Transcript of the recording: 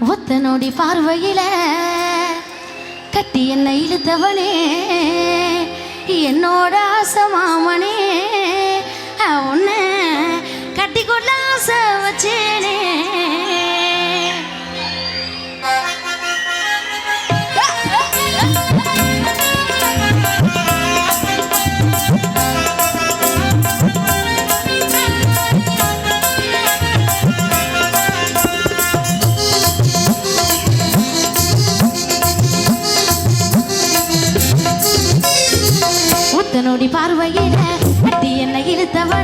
ஒத்த நோடி பார்வையில கட்டி என்னை இழுத்தவனே என்னோட ஆசை மாமனே உன்னை கட்டி கொள்ள ஆசை வச்சேனே நோடி பார்வையில கட்டி என்னை இழுத்தவ